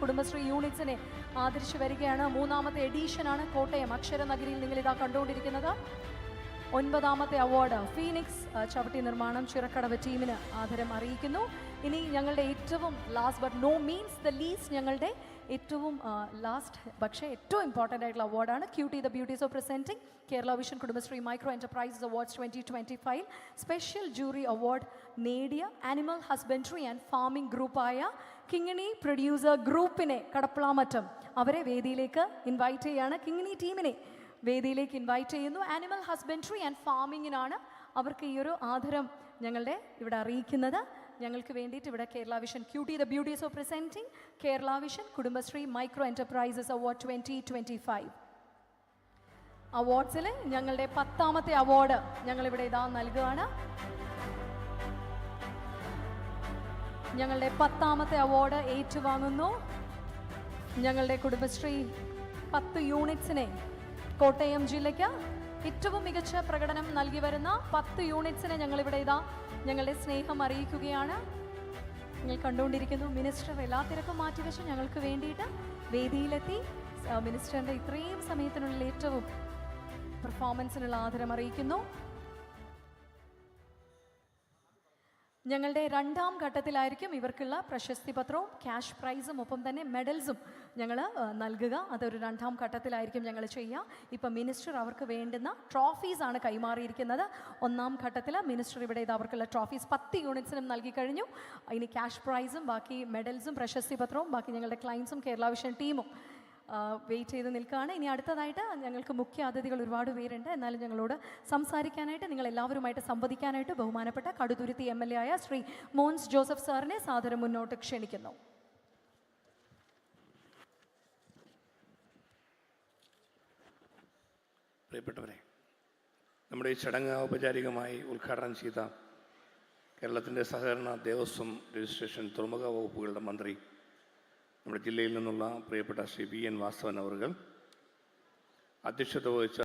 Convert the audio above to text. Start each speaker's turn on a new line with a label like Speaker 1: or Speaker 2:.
Speaker 1: കുടുംബശ്രീ യൂണിറ്റ്സിനെ ആദരിച്ചു വരികയാണ്. 3ാമത്തെ എഡീഷനാണ് കോട്ടയം അക്ഷരനഗരിയിൽ നിങ്ങളിതാ കണ്ടുകൊണ്ടിരിക്കുന്നത്. 9ാമത്തെ അവാർഡ് ഫീനിക്സ് ചവിട്ടി നിർമ്മാണം ചിറക്കടവ് ടീമിന് ആദരം അറിയിക്കുന്നു. ഇനി ഞങ്ങളുടെ ഏറ്റവും last but no means the least, ഞങ്ങളുടെ ഏറ്റവും ലാസ്റ്റ് പക്ഷേ ഏറ്റവും ഇമ്പോർട്ടൻ്റ് ആയിട്ടുള്ള അവാർഡാണ് cutie the beauties of presenting Kerala vision Kudumbashree micro enterprises awards 2025 special jury award നേടിയ ആനിമൽ ഹസ്ബൻഡറി ആൻഡ് ഫാമിംഗ് ഗ്രൂപ്പായ കിങ്ങിണി പ്രൊഡ്യൂസർ ഗ്രൂപ്പിനെ കടപ്പളാമറ്റം അവരെ വേദിയിലേക്ക് ഇൻവൈറ്റ് ചെയ്യുകയാണ്. കിങ്ങിണി ടീമിനെ വേദിയിലേക്ക് ഇൻവൈറ്റ് ചെയ്യുന്നു. ആനിമൽ ഹസ്ബൻഡറി ആൻഡ് ഫാമിങ്ങിനാണ് അവർക്ക് ഈ ഒരു ആദരം ഞങ്ങളുടെ ഇവിടെ അറിയിക്കുന്നത്. ഞങ്ങൾക്ക് വേണ്ടിയിട്ട് ഇവിടെ Kerala vision cutie the beauties of presenting Kerala vision Kudumbashree micro enterprises award 2025 അവാർഡ്സിൽ ഞങ്ങളുടെ 10ാമത്തെ അവാർഡ് ഞങ്ങളിവിടെ ഇതാ നൽകുകയാണ്. ഞങ്ങളുടെ 10ാമത്തെ അവാർഡ് ഏറ്റുവാങ്ങുന്നു. ഞങ്ങളുടെ കുടുംബശ്രീ 10 യൂണിറ്റ്സിനെ കോട്ടയം ജില്ലയ്ക്ക് ഏറ്റവും മികച്ച പ്രകടനം നൽകി വരുന്ന 10 യൂണിറ്റ്സിനെ ഞങ്ങളിവിടെ ഇതാ ഞങ്ങളുടെ സ്നേഹം അറിയിക്കുകയാണ്. നിങ്ങൾ കണ്ടുകൊണ്ടിരിക്കുന്നു മിനിസ്റ്റർ എല്ലാ തിരക്കും മാറ്റിവെച്ച് ഞങ്ങൾക്ക് വേണ്ടിയിട്ട് വേദിയിലെത്തി മിനിസ്റ്ററിൻ്റെ ഇത്രയും സമയത്തിനുള്ളിൽ ഏറ്റവും പെർഫോമൻസിനുള്ള ആദരം അറിയിക്കുന്നു. ഞങ്ങളുടെ 2ാം ഘട്ടത്തിലായിരിക്കും ഇവർക്കുള്ള പ്രശസ്തി പത്രവും ക്യാഷ് പ്രൈസും ഒപ്പം തന്നെ മെഡൽസും ഞങ്ങൾ നൽകുക. അതൊരു 2ാം ഘട്ടത്തിലായിരിക്കും ഞങ്ങൾ ചെയ്യുക. ഇപ്പം മിനിസ്റ്റർ അവർക്ക് വേണ്ടുന്ന ട്രോഫീസാണ് കൈമാറിയിരിക്കുന്നത്. 1ാം ഘട്ടത്തിൽ മിനിസ്റ്റർ ഇവിടെ ഇത് അവർക്കുള്ള ട്രോഫീസ് 10 യൂണിറ്റ്സിനും നൽകി കഴിഞ്ഞു. ഇനി ക്യാഷ് പ്രൈസും ബാക്കി മെഡൽസും പ്രശസ്തി പത്രവും ബാക്കി ഞങ്ങളുടെ ക്ലയൻസും കേരള വിഷൻ ടീമും വെയിറ്റ് ചെയ്ത് നിൽക്കുകയാണ്. ഇനി അടുത്തതായിട്ട് ഞങ്ങൾക്ക് മുഖ്യ അതിഥികൾ ഒരുപാട് പേരുണ്ട്. എന്നാലും ഞങ്ങളോട് സംസാരിക്കാനായിട്ട് നിങ്ങൾ എല്ലാവരുമായിട്ട് സംവദിക്കാനായിട്ട് ബഹുമാനപ്പെട്ട കടുത്തുരുത്തി MLA ആയ ശ്രീ മോൻസ് ജോസഫ് സാറിനെ സാദരം മുന്നോട്ട് ക്ഷണിക്കുന്നു.
Speaker 2: പ്രിയപ്പെട്ടവരെ, നമ്മുടെ ഈ ചടങ്ങ് ഔപചാരികമായി ഉദ്ഘാടനം ചെയ്ത കേരളത്തിൻ്റെ സഹകരണ ദേവസ്വം രജിസ്ട്രേഷൻ തുറമുഖ വകുപ്പുകളുടെ മന്ത്രി നമ്മുടെ ജില്ലയിൽ നിന്നുള്ള പ്രിയപ്പെട്ട ശ്രീ VN വാസവൻ അവർ അധ്യക്ഷത വഹിച്ച